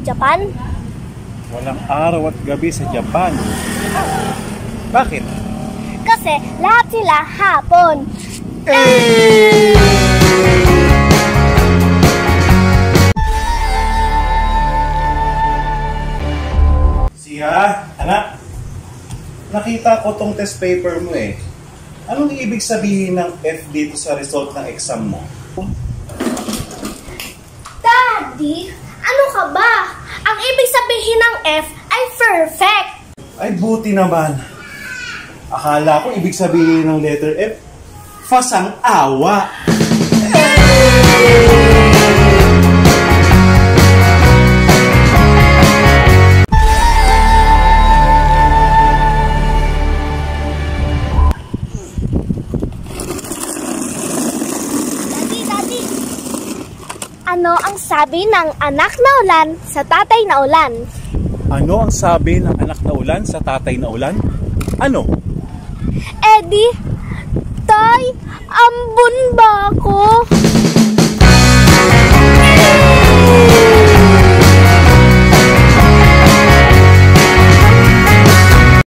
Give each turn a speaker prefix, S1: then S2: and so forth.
S1: Japan?
S2: Walang araw at gabi sa Japan. Bakit?
S1: Kasi lahat sila hapon.
S2: Siya, anak. Nakita ko tong test paper mo eh. Anong ibig sabihin ng F dito sa result ng exam mo?
S1: Daddy, ano ka ba? Ang ibig sabihin ng F ay perfect.
S2: Ay, buti naman. Akala ko ibig sabihin ng letter F, fasang awa.
S1: Daddy, ano ang sabi ng anak na ulan sa tatay na ulan?
S2: Ano ang sabi ng anak na ulan sa tatay na ulan? Ano?
S1: Eddie, tay, ambun ba ako?